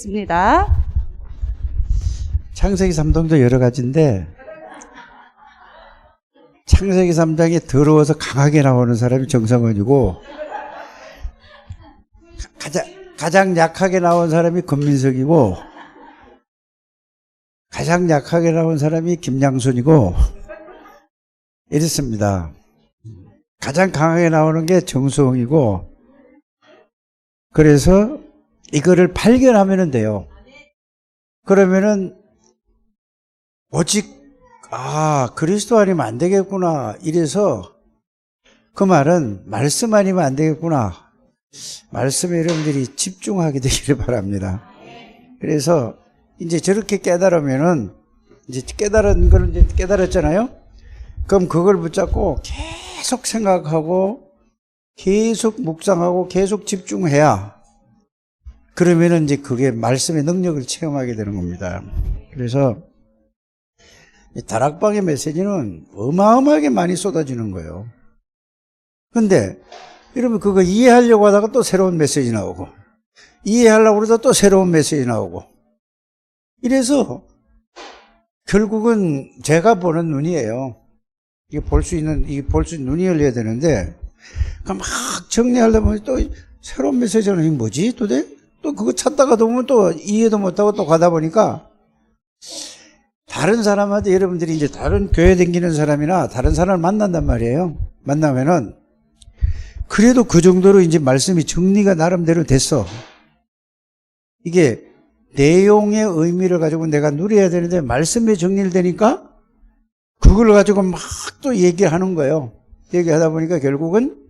있습니다. 창세기 3장도 여러 가지인데 창세기 3장에 더러워서 강하게 나오는 사람이 정성원이고 가장 약하게 나온 사람이 권민석이고 가장 약하게 나온 사람이 김양순이고 이랬습니다. 가장 강하게 나오는 게 정수홍이고 그래서 이거를 발견하면 돼요. 그러면은 오직 그리스도 아니면 안 되겠구나 이래서 그 말은 말씀 아니면 안 되겠구나. 말씀에 여러분들이 집중하게 되기를 바랍니다. 그래서 이제 저렇게 깨달으면은 이제 깨달은 걸 이제 깨달았잖아요. 그럼 그걸 붙잡고 계속 생각하고 계속 묵상하고 계속 집중해야 그러면은 이제 그게 말씀의 능력을 체험하게 되는 겁니다. 그래서 다락방의 메시지는 어마어마하게 많이 쏟아지는 거예요. 근데 여러분 그거 이해하려고 하다가 또 새로운 메시지 나오고 이해하려고 그러다 또 새로운 메시지 나오고 이래서 결국은 제가 보는 눈이에요. 이게 볼 수 있는 눈이 열려야 되는데 막 정리하려다 보면 또 새로운 메시지는 이게 뭐지? 또 그거 찾다가 보면 또 이해도 못하고 또 가다 보니까 다른 사람한테 여러분들이 이제 다른 교회 다니는 사람이나 다른 사람을 만난단 말이에요. 만나면은 그래도 그 정도로 이제 말씀이 정리가 나름대로 됐어. 이게 내용의 의미를 가지고 내가 누려야 되는데 말씀이 정리되니까 그걸 가지고 막 또 얘기하는 거예요. 얘기하다 보니까 결국은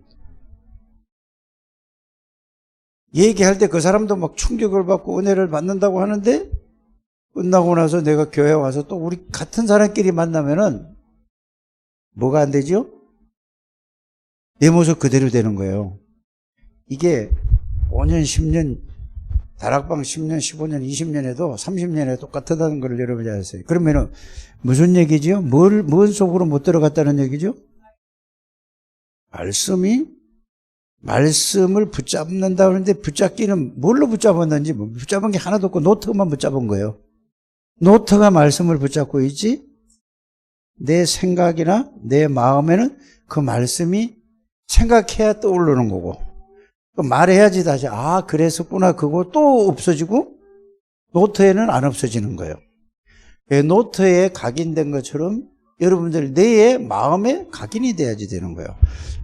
얘기할 때 그 사람도 막 충격을 받고 은혜를 받는다고 하는데 끝나고 나서 내가 교회 와서 또 우리 같은 사람끼리 만나면은 뭐가 안 되죠? 내 모습 그대로 되는 거예요. 이게 5년, 10년, 다락방 10년, 15년, 20년에도 30년에 똑같다는 걸 여러분이 아세요. 그러면은 무슨 얘기죠? 뭔 속으로 못 들어갔다는 얘기죠? 말씀을 붙잡는다 그러는데 붙잡기는 뭘로 붙잡았는지 붙잡은 게 하나도 없고 노트만 붙잡은 거예요. 노트가 말씀을 붙잡고 있지 내 생각이나 내 마음에는 그 말씀이 생각해야 떠오르는 거고 또 말해야지 다시 그랬었구나 그거 또 없어지고 노트에는 안 없어지는 거예요. 노트에 각인된 것처럼 여러분들 내 마음에 각인이 돼야지 되는 거예요.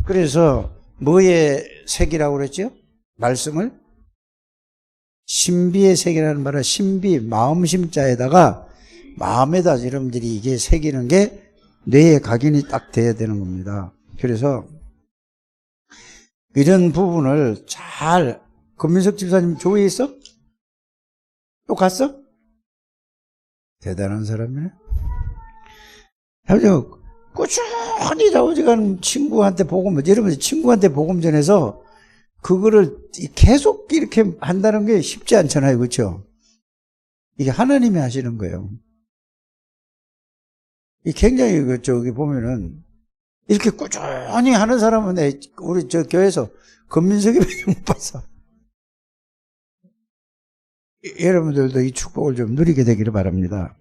그래서 뭐의 색이라고 그랬죠? 말씀을 신비의 색이라는 말은 신비 마음심자에다가 마음에다 여러분들이 이게 새기는 게 뇌에 각인이 딱 돼야 되는 겁니다. 그래서 이런 부분을 잘 권민석 집사님 조회에 있어? 또 갔어? 대단한 사람이네. 아주 꾸준히 자오지간 친구한테 복음, 여러분 친구한테 복음 전해서 그거를 계속 이렇게 한다는 게 쉽지 않잖아요. 그렇죠? 이게 하나님이 하시는 거예요. 이 굉장히 저기 보면은 이렇게 꾸준히 하는 사람은 우리 저 교회에서 권민석이밖에 못 봤어. 여러분들도 이 축복을 좀 누리게 되기를 바랍니다.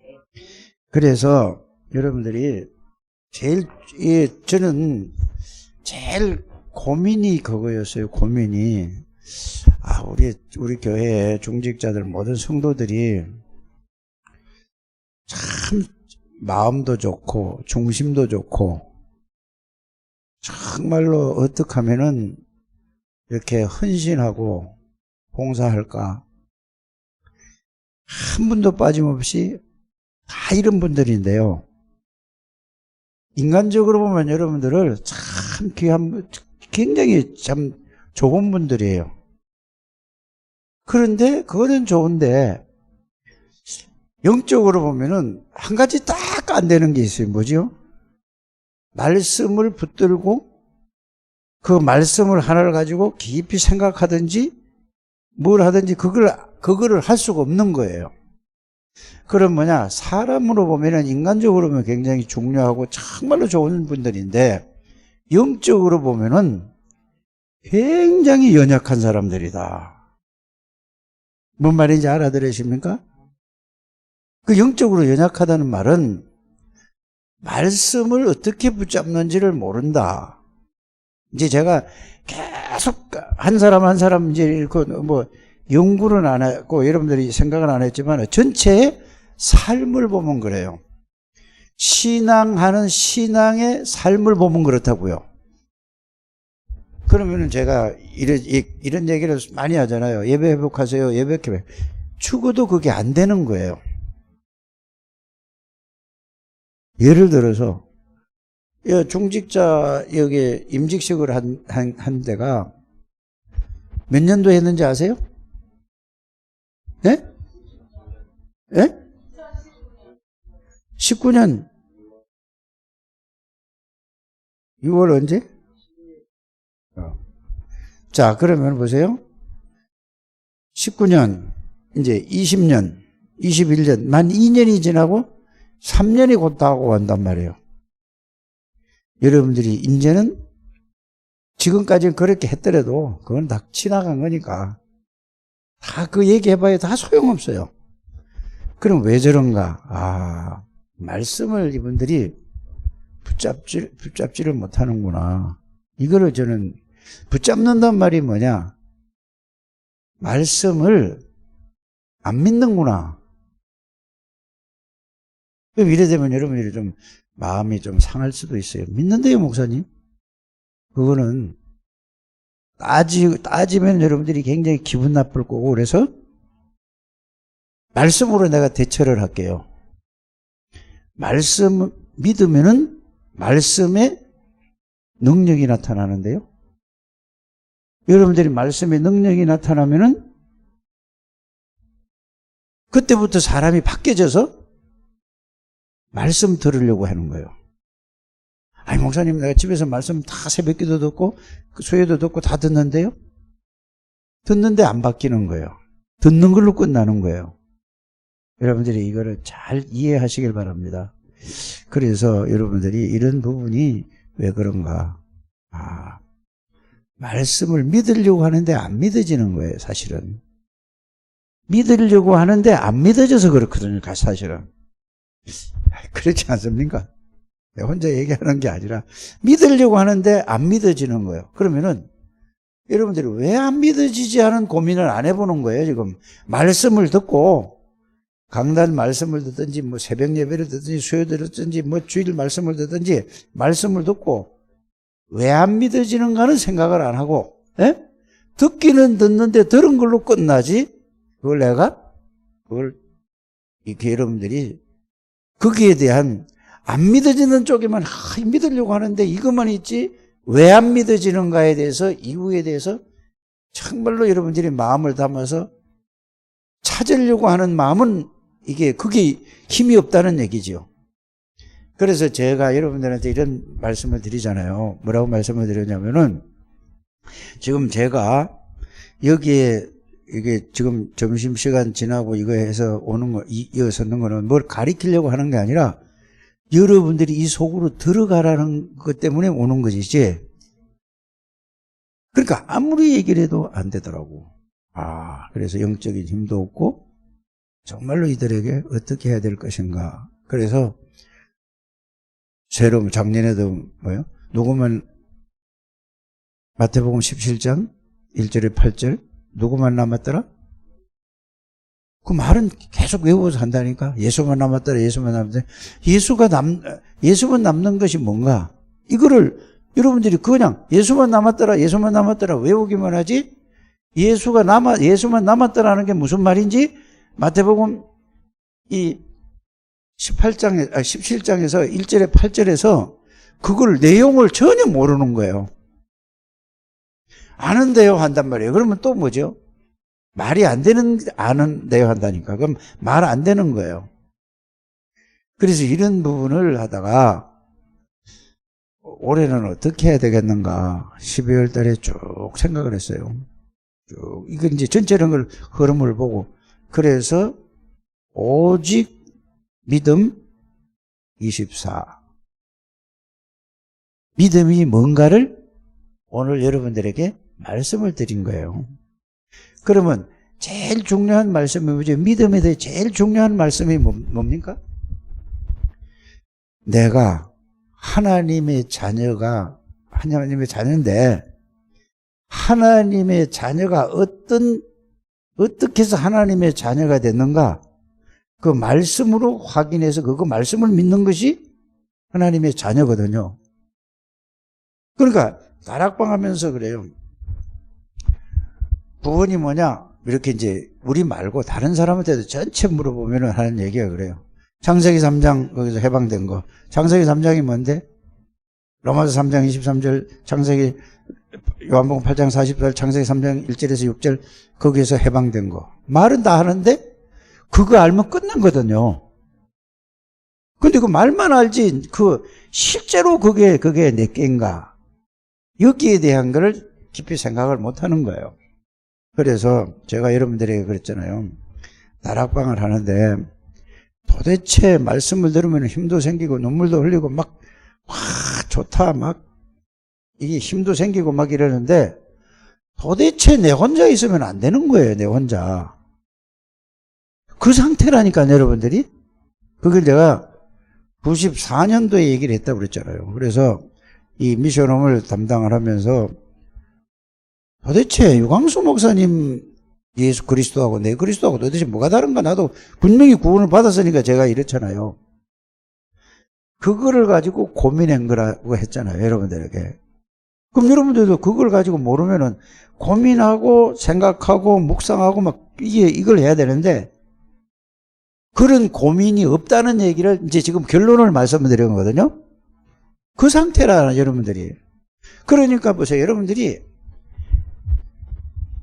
그래서 여러분들이 저는 제일 고민이 그거였어요. 고민이 우리 교회 중직자들 모든 성도들이 참 마음도 좋고 중심도 좋고 정말로 어떻게 하면은 이렇게 헌신하고 봉사할까 한 분도 빠짐없이 다 이런 분들인데요. 인간적으로 보면 여러분들을 참 굉장히 참 좋은 분들이에요. 그런데 그거는 좋은데 영적으로 보면은 한 가지 딱 안 되는 게 있어요. 뭐죠? 말씀을 붙들고 그 말씀을 하나를 가지고 깊이 생각하든지 뭘 하든지 그거를 할 수가 없는 거예요. 그럼 사람으로 보면은 인간적으로 보면 굉장히 중요하고 정말로 좋은 분들인데 영적으로 보면은 굉장히 연약한 사람들이다. 뭔 말인지 알아들으십니까? 그 영적으로 연약하다는 말은 말씀을 어떻게 붙잡는지를 모른다. 이제 제가 계속 한 사람 한 사람 이제 뭐 연구는 안 했고 여러분들이 생각은 안 했지만 전체의 삶을 보면 그래요. 신앙하는 신앙의 삶을 보면 그렇다고요. 그러면은 제가 이런 얘기를 많이 하잖아요. 예배 회복하세요. 예배 회복. 죽어도 그게 안 되는 거예요. 예를 들어서 중직자 여기 임직식을 한 데가 몇 년도 했는지 아세요? 예? 예? 19년 6월 언제? 자, 그러면 보세요. 19년, 이제 20년, 21년, 만 2년이 지나고 3년이 곧 다가오고 한단 말이에요. 여러분들이 이제는 지금까지는 그렇게 했더라도 그건 다 지나간 거니까 다 그 얘기해봐야 다 소용없어요. 그럼 왜 저런가? 말씀을 이분들이 붙잡지를 못하는구나. 이거를 저는 붙잡는단 말이 뭐냐? 말씀을 안 믿는구나. 이래 되면 여러분들이 좀 마음이 좀 상할 수도 있어요. 믿는데요, 목사님? 그거는 따지면 여러분들이 굉장히 기분 나쁠 거고, 그래서 말씀으로 내가 대처를 할게요. 말씀 믿으면은 말씀의 능력이 나타나는데요. 여러분들이 말씀의 능력이 나타나면은 그때부터 사람이 바뀌어져서 말씀 들으려고 하는 거예요. 아니, 목사님, 내가 집에서 말씀 다 새벽기도 듣고 수요도 듣고 다 듣는데요. 듣는데 안 바뀌는 거예요. 듣는 걸로 끝나는 거예요. 여러분들이 이거를 잘 이해하시길 바랍니다. 그래서 여러분들이 이런 부분이 왜 그런가? 말씀을 믿으려고 하는데 안 믿어지는 거예요, 사실은. 믿으려고 하는데 안 믿어져서 그렇거든요, 사실은. 그렇지 않습니까? 내가 혼자 얘기하는 게 아니라 믿으려고 하는데 안 믿어지는 거예요. 그러면은 여러분들이 왜 안 믿어지지 하는 고민을 안 해보는 거예요, 지금. 말씀을 듣고 강단 말씀을 듣든지 뭐 새벽 예배를 듣든지 수요를 듣든지 뭐 주일 말씀을 듣든지 말씀을 듣고 왜 안 믿어지는가는 생각을 안 하고, 듣기는 듣는데 들은 걸로 끝나지. 그걸 이렇게 여러분들이 거기에 대한 안 믿어지는 쪽에만 믿으려고 하는데 이것만 있지 왜 안 믿어지는가에 대해서 이유에 대해서 정말로 여러분들이 마음을 담아서 찾으려고 하는 마음은 그게 힘이 없다는 얘기죠. 그래서 제가 여러분들한테 이런 말씀을 드리잖아요. 뭐라고 말씀을 드렸냐면은 지금 제가 여기에 이게 지금 점심시간 지나고 이거 해서 오는 거, 이어서는 거는 뭘 가리키려고 하는 게 아니라 여러분들이 이 속으로 들어가라는 것 때문에 오는 것이지. 그러니까 아무리 얘기를 해도 안 되더라고. 그래서 영적인 힘도 없고 정말로 이들에게 어떻게 해야 될 것인가. 그래서 새로 작년에도 누구만 마태복음 17장 1절에 8절 누구만 남았더라? 그 말은 계속 외워서 한다니까. 예수만 남았더라. 예수만 남았더라. 예수만 남는 것이 뭔가? 이거를 여러분들이 그냥 예수만 남았더라. 예수만 남았더라. 외우기만 하지. 예수만 남았더라는 게 무슨 말인지 마태복음 이 17장에서 1절에 8절에서 그걸 내용을 전혀 모르는 거예요. 아는데요 한단 말이에요. 그러면 또 뭐죠? 말이 안 되는, 아는데요 한다니까. 그럼 말 안 되는 거예요. 그래서 이런 부분을 하다가 올해는 어떻게 해야 되겠는가 12월 달에 쭉 생각을 했어요. 쭉 이거 이제 전체적인 흐름을 보고 그래서 오직 믿음 24 믿음이 뭔가를 오늘 여러분들에게 말씀을 드린 거예요. 그러면 제일 중요한 말씀이 뭐죠? 믿음에 대해 제일 중요한 말씀이 뭡니까? 내가 하나님의 자녀인데 하나님의 자녀가 어떻게 해서 하나님의 자녀가 됐는가? 그 말씀으로 확인해서 그 말씀을 믿는 것이 하나님의 자녀거든요. 그러니까 다락방 하면서 그래요. 구원이 뭐냐? 이렇게 이제 우리 말고 다른 사람한테도 전체 물어보면 하는 얘기가 그래요. 창세기 3장 거기서 해방된 거. 창세기 3장이 뭔데? 로마서 3장 23절, 창세기 요한복음 8장 40절, 창세기 3장 1절에서 6절 거기에서 해방된 거. 말은 다 하는데 그거 알면 끝난 거거든요. 근데 그 말만 알지 실제로 그게 내 깹가 여기에 대한 거를 깊이 생각을 못 하는 거예요. 그래서 제가 여러분들에게 그랬잖아요. 다락방을 하는데 도대체 말씀을 들으면 힘도 생기고 눈물도 흘리고 막 와 좋다 막 이게 힘도 생기고 막 이러는데 도대체 내 혼자 있으면 안 되는 거예요. 내 혼자. 그 상태라니까 여러분들이. 그걸 내가 94년도에 얘기를 했다고 그랬잖아요. 그래서 이 미션홈을 담당을 하면서 도대체 유광수 목사님 예수 그리스도하고 내 그리스도하고 도대체 뭐가 다른가? 나도 분명히 구원을 받았으니까 제가 이렇잖아요. 그거를 가지고 고민한 거라고 했잖아요. 여러분들에게. 그럼 여러분들도 그걸 가지고 모르면은 고민하고 생각하고 묵상하고 막 이걸 해야 되는데 그런 고민이 없다는 얘기를 이제 지금 결론을 말씀드린 거거든요. 그 상태라 여러분들이. 그러니까 보세요. 여러분들이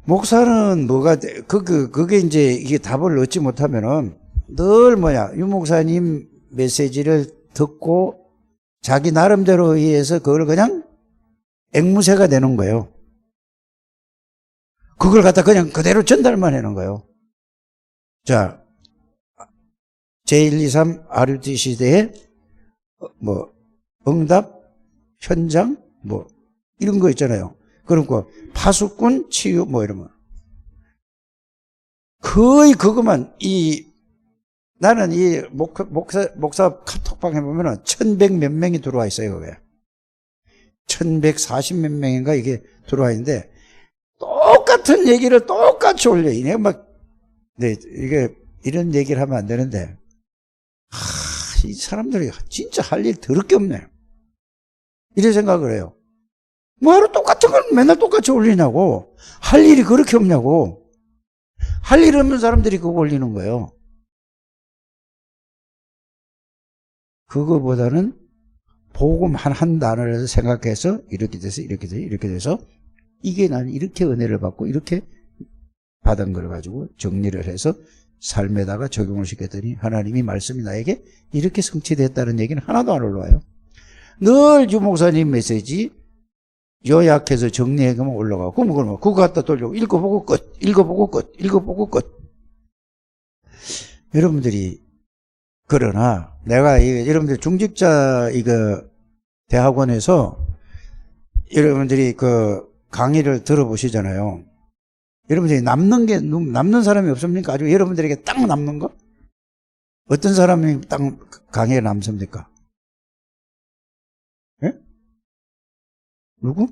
목사는 뭐가 그게 이제 이게 답을 얻지 못하면은 늘 유 목사님 메시지를 듣고 자기 나름대로 의해서 그걸 그냥 앵무새가 되는 거예요. 그걸 갖다 그냥 그대로 전달만 하는 거예요. 자, 제123 RUT 시대에 응답, 현장, 이런 거 있잖아요. 그리고 파수꾼, 치유, 이러면. 거의 그것만, 나는 목사 카톡방 해보면은 1100 몇 명이 들어와 있어요, 그게. 1140 몇 명인가 이게 들어와 있는데, 똑같은 얘기를 똑같이 올려. 이게, 이런 얘기를 하면 안 되는데, 이 사람들이 진짜 할 일 더럽게 없네. 이런 생각을 해요. 하루 똑같은 걸 맨날 똑같이 올리냐고. 할 일이 그렇게 없냐고. 할 일 없는 사람들이 그거 올리는 거예요. 그거보다는 복음 한 단어를 생각해서 이렇게 돼서 이게 난 이렇게 은혜를 받고 이렇게 받은 걸 가지고 정리를 해서 삶에다가 적용을 시켰더니 하나님이 말씀이 나에게 이렇게 성취됐다는 얘기는 하나도 안 올라와요. 늘 유 목사님 메시지 요약해서 정리해가면 올라가고 그럼 그거 갖다 돌리고 읽어보고 끝. 여러분들이 그러나 내가 여러분들 중직자 대학원에서 여러분들이 그 강의를 들어보시잖아요. 여러분들이 남는 사람이 없습니까? 아주 여러분들에게 딱 남는 거? 어떤 사람이 딱 강의에 남습니까? 예? 누구?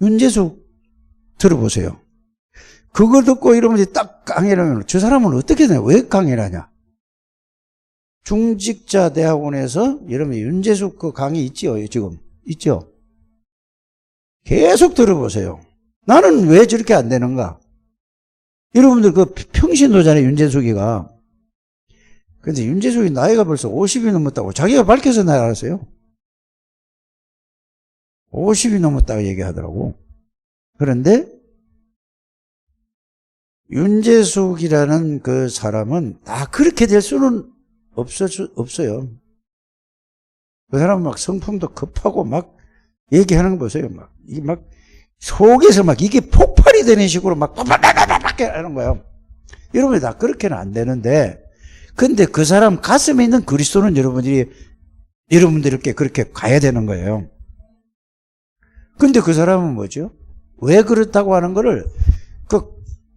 윤재숙 들어보세요. 그거 듣고 여러분들이 딱 강의를 하면 저 사람은 어떻게 되냐? 왜 강의를 하냐? 중직자 대학원에서 여러분 윤재숙 그 강의 있지요? 지금 있죠? 계속 들어보세요. 나는 왜 저렇게 안 되는가? 여러분들 그 평신도잖아요, 윤재숙이가. 근데 윤재숙이 나이가 벌써 50이 넘었다고 자기가 밝혀서 나를 알았어요. 50이 넘었다고 얘기하더라고. 그런데 윤재숙이라는 그 사람은 다 그렇게 될 수는 없어요. 그 사람은 막 성품도 급하고 막 얘기하는 거 보세요. 이게 속에서 이게 폭발이 되는 식으로 빡빡빡빡 하는 거예요. 여러분이 다 그렇게는 안 되는데, 근데 그 사람 가슴에 있는 그리스도는 여러분들께 그렇게 가야 되는 거예요. 근데 그 사람은 뭐죠? 왜 그렇다고 하는 거를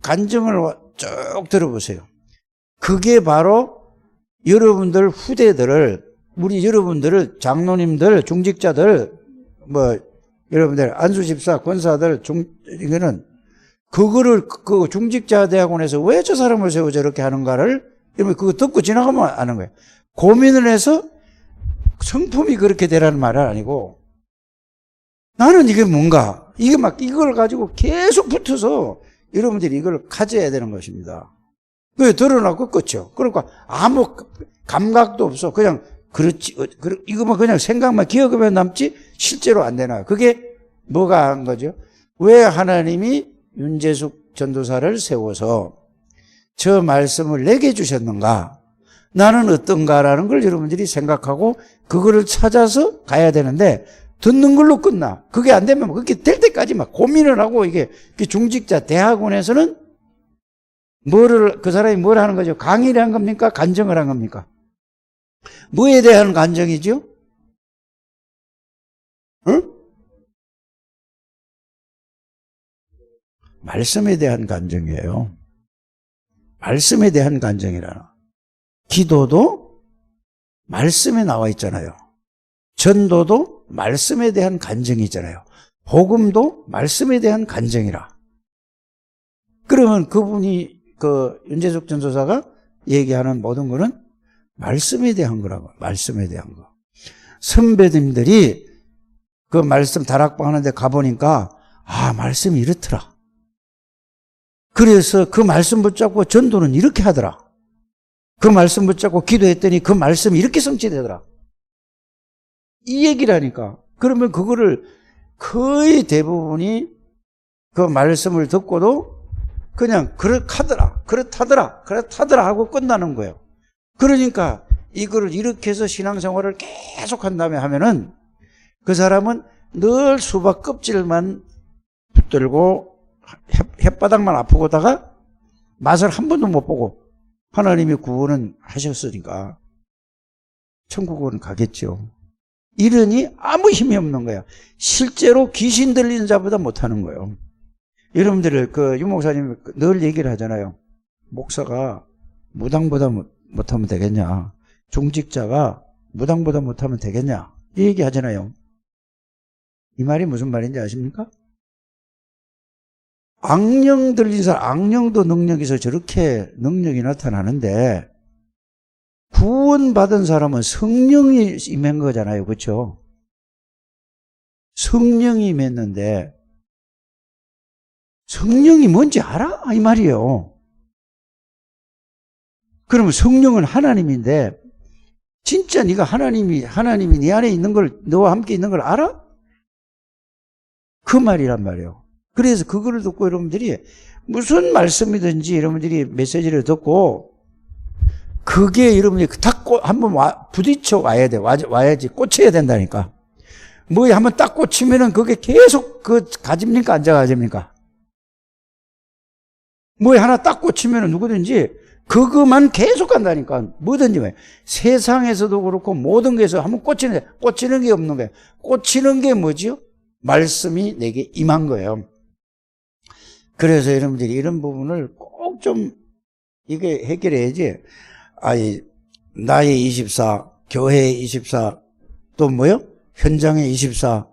간증을 쭉 들어보세요. 그게 바로 여러분들 후대들을, 우리 여러분들을, 장로님들, 중직자들, 여러분들 안수집사, 권사들, 이거는 그거를 그 중직자 대학원에서 왜 저 사람을 세워 저렇게 하는가를 여러분 그거 듣고 지나가면 아는 거예요. 고민을 해서 성품이 그렇게 되라는 말은 아니고 나는 이게 뭔가 이게 막 이걸 가지고 계속 붙어서 여러분들이 이걸 가져야 되는 것입니다. 그게 드러나고 끝이요. 그러니까 아무 감각도 없어. 그냥 그렇지 이거만 그냥 생각만 기억하면 남지 실제로 안 되나. 그게 뭐가 한 거죠? 왜 하나님이 윤재숙 전도사를 세워서 저 말씀을 내게 주셨는가? 나는 어떤가라는 걸 여러분들이 생각하고 그거를 찾아서 가야 되는데 듣는 걸로 끝나. 그게 안 되면 그게 될 때까지 막 고민을 하고 이게 중직자 대학원에서는 그 사람이 뭘 하는 거죠? 강의를 한 겁니까? 간증을 한 겁니까? 뭐에 대한 간증이죠? 응? 말씀에 대한 간증이에요. 말씀에 대한 간증이라. 기도도 말씀에 나와 있잖아요. 전도도 말씀에 대한 간증이잖아요. 복음도 말씀에 대한 간증이라. 그러면 그분이 윤재숙 전도사가 얘기하는 모든 거는 말씀에 대한 거라고. 말씀에 대한 거. 선배님들이 그 말씀 다락방 하는데 가보니까 말씀이 이렇더라. 그래서 그 말씀 붙잡고 전도는 이렇게 하더라. 그 말씀 붙잡고 기도했더니 그 말씀이 이렇게 성취되더라. 이 얘기라니까. 그러면 그거를 거의 대부분이 그 말씀을 듣고도 그냥 그렇다더라 하고 끝나는 거예요. 그러니까 이거를 이렇게 해서 신앙생활을 계속 한 다음에 하면은 그 사람은 늘 수박 껍질만 붙들고 혓바닥만 아프고다가 맛을 한 번도 못 보고 하나님이 구원은 하셨으니까 천국은 가겠죠. 이러니 아무 힘이 없는 거야. 실제로 귀신 들리는 자보다 못하는 거예요. 여러분들 유 목사님이 늘 얘기를 하잖아요. 목사가 무당보다 못하면 되겠냐, 중직자가 무당보다 못하면 되겠냐, 이 얘기 하잖아요. 이 말이 무슨 말인지 아십니까? 악령 들린 사람, 악령도 능력에서 저렇게 능력이 나타나는데 구원받은 사람은 성령이 임한 거잖아요. 그렇죠? 성령이 임했는데 성령이 뭔지 알아? 이 말이에요. 그러면 성령은 하나님인데 진짜 네가 하나님이 네 안에 있는 걸, 너와 함께 있는 걸 알아? 그 말이란 말이에요. 그래서 그거를 듣고 여러분들이 무슨 말씀이든지 여러분들이 메시지를 듣고 그게 여러분이 한번 부딪혀 와야 돼. 와야지 꽂혀야 된다니까. 뭐에 한번 딱 꽂히면은 그게 계속 가집니까? 안 가집니까? 뭐에 하나 딱 꽂히면은 누구든지 그것만 계속 간다니까. 뭐든지 왜. 세상에서도 그렇고 모든 게서 한번 꽂히는 게 없는 거예요. 꽂히는 게 뭐지요? 말씀이 내게 임한 거예요. 그래서 여러분들이 이런 부분을 꼭 좀 이게 해결해야지. 나의 24, 교회의 24, 또 뭐요? 현장의 24.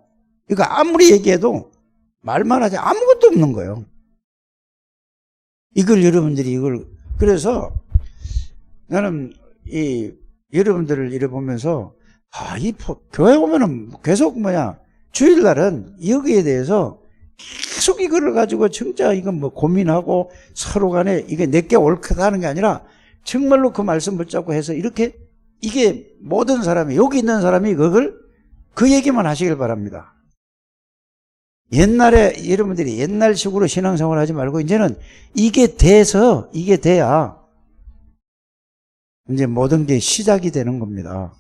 이거 아무리 얘기해도 말만 하지 아무것도 없는 거예요. 여러분들이 그래서 나는 여러분들을 이래 보면서 교회 오면은 계속 주일날은 여기에 대해서 계속 이거를 가지고 진짜 이건 고민하고 서로 간에 이게 내게 옳다 하는 게 아니라 정말로 그 말씀 붙잡고 해서 이게 모든 사람이, 여기 있는 사람이 그 얘기만 하시길 바랍니다. 옛날에 여러분들이 옛날식으로 신앙생활 하지 말고 이제는 이게 돼야 이제 모든 게 시작이 되는 겁니다.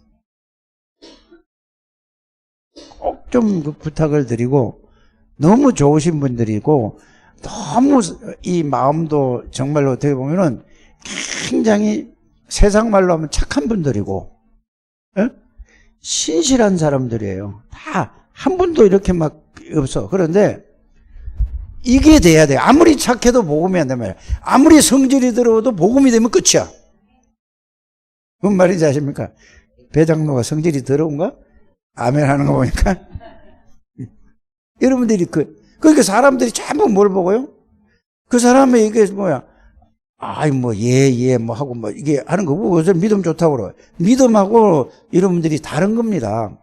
꼭 좀 부탁을 드리고, 너무 좋으신 분들이고 너무 이 마음도 정말로 어떻게 보면은 굉장히 세상 말로 하면 착한 분들이고 신실한 사람들이에요. 다 한 분도 이렇게 막 없어. 그런데 이게 돼야 돼요. 아무리 착해도 복음이 안 되면, 아무리 성질이 들어도 복음이 되면 끝이야. 뭔 말인지 아십니까? 배장로가 성질이 더러운가? 아멘 하는 거 보니까. 여러분들이 그러니까 사람들이 전부 뭘 보고요? 그 사람의 이게 뭐야? 아이, 뭐 하고, 이게 하는 거 보고, 믿음 좋다고 그래요. 믿음하고 여러분들이 다른 겁니다.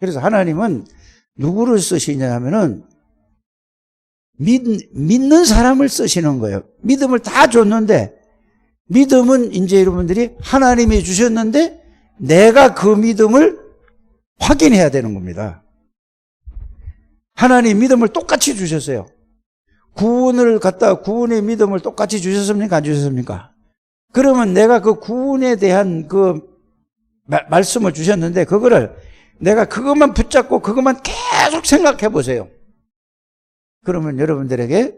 그래서 하나님은 누구를 쓰시냐 하면은, 믿는 사람을 쓰시는 거예요. 믿음을 다 줬는데, 믿음은 이제 여러분들이 하나님이 주셨는데, 내가 그 믿음을 확인해야 되는 겁니다. 하나님 믿음을 똑같이 주셨어요. 구원의 믿음을 똑같이 주셨습니까? 안 주셨습니까? 그러면 내가 그 구원에 대한 그 말씀을 주셨는데, 그거를 내가 그것만 붙잡고 그것만 계속 생각해 보세요. 그러면 여러분들에게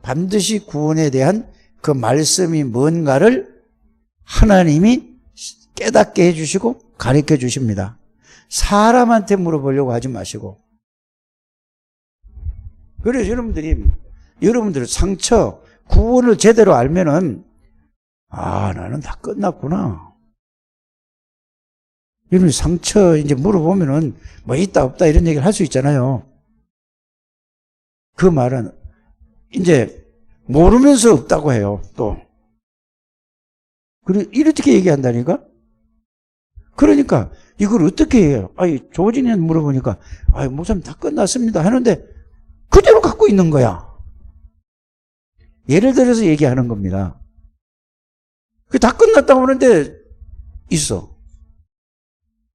반드시 구원에 대한 그 말씀이 뭔가를 하나님이 깨닫게 해주시고 가르쳐 주십니다. 사람한테 물어보려고 하지 마시고. 그래서 여러분들 상처, 구원을 제대로 알면은, 나는 다 끝났구나. 여러분 상처 이제 물어보면은, 있다 없다 이런 얘기를 할 수 있잖아요. 그 말은, 이제, 모르면서 없다고 해요, 또. 이렇게 얘기한다니까? 그러니까, 이걸 어떻게 해요? 조진이한테 물어보니까, 목사님 다 끝났습니다 하는데, 그대로 갖고 있는 거야. 예를 들어서 얘기하는 겁니다. 다 끝났다고 하는데 있어.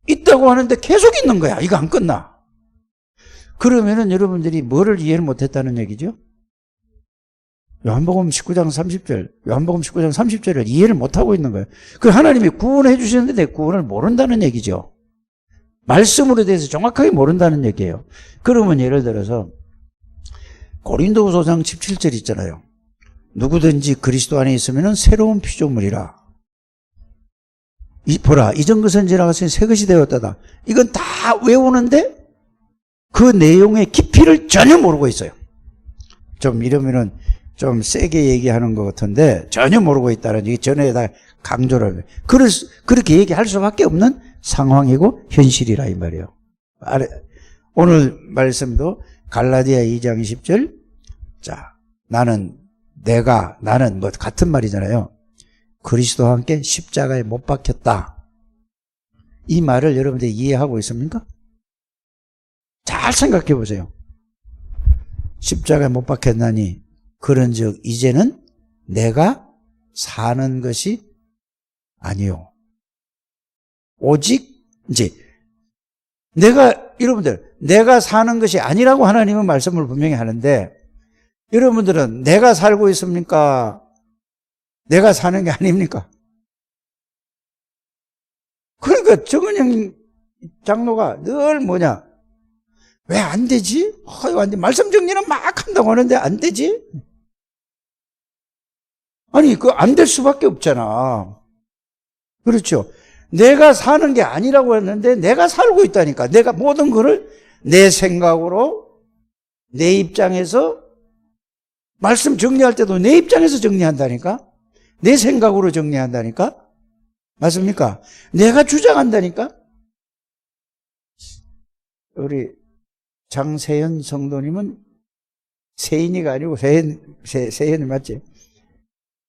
있다고 하는데 계속 있는 거야. 이거 안 끝나. 그러면은 여러분들이 뭐를 이해를 못했다는 얘기죠? 요한복음 19장 30절을 이해를 못하고 있는 거예요. 하나님이 구원해 주셨는데 내 구원을 모른다는 얘기죠. 말씀으로 대해서 정확하게 모른다는 얘기예요. 그러면 예를 들어서 고린도후서 5장 17절 있잖아요. 누구든지 그리스도 안에 있으면 새로운 피조물이라. 보라, 이전 것은 지나갔으니 새 것이 되었다다. 이건 다 외우는데 그 내용의 깊이를 전혀 모르고 있어요. 좀 이러면은 좀 세게 얘기하는 것 같은데 전혀 모르고 있다는 얘기 전에다 강조를 해요. 그렇게 얘기할 수밖에 없는 상황이고 현실이라 이 말이에요. 오늘 말씀도 갈라디아 2장 20절. 자, 나는 같은 말이잖아요. 그리스도와 함께 십자가에 못 박혔다. 이 말을 여러분들이 이해하고 있습니까? 잘 생각해 보세요. 십자가에 못 박혔나니 그런즉 이제는 내가 사는 것이 아니요. 오직 이제 여러분들 내가 사는 것이 아니라고 하나님은 말씀을 분명히 하는데 여러분들은 내가 살고 있습니까? 내가 사는 게 아닙니까? 그러니까 정은영 장로가 늘 왜 안 되지? 안 돼. 말씀 정리는 막 한다고 하는데 안 되지? 아니, 안 될 수밖에 없잖아. 그렇죠? 내가 사는 게 아니라고 했는데 내가 살고 있다니까. 내가 모든 거를 내 생각으로, 내 입장에서, 말씀 정리할 때도 내 입장에서 정리한다니까? 내 생각으로 정리한다니까? 맞습니까? 내가 주장한다니까? 우리 장세현 성도님은 세인이가 아니고 세현이 맞지?